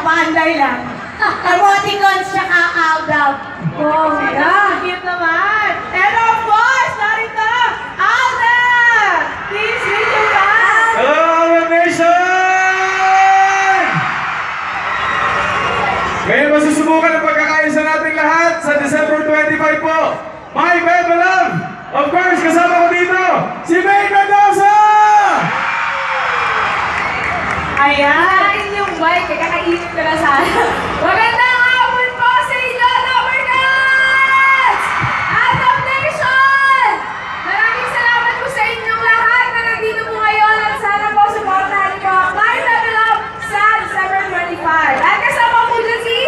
Paanday lang. Emoticons tsaka Aldab. Oh, yeah. Cute naman. And of course, narito, Aldab! Please read your back. Hello, Aldab Nation! Ngayon masusubukan ang pagkakain sa nating lahat sa December 25 po. My Bebe Love! Of course, kasama ko dito, si May Mendoza! Ayan. Mike, kakainit ko na sana. Magandang hapon po sa inyo, Lovercats! Aldab Nation! Maraming salamat po sa inyong lahat na nandito po ngayon at sana po supportahan ko ang My Bebe Love sa December 25. At kasama po dyan si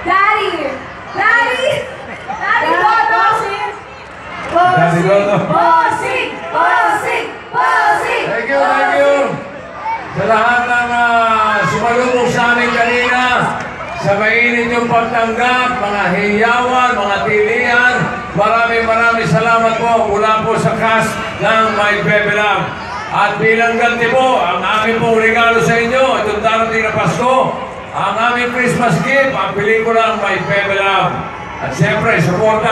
Daddy. Daddy Boto! Bossing! Thank you! Sa lahat ng sumalubong sa amin kanina, sa mainit yung pagtanggap, mga hiyawan, mga tilian, maraming salamat po mula po sa cast ng My Bebe Love. At bilang ganti po, ang aming pong regalo sa inyo, itong darating na Pasko, ang aming Christmas gift, ang pelikulang My Bebe Love. At siyempre, suporta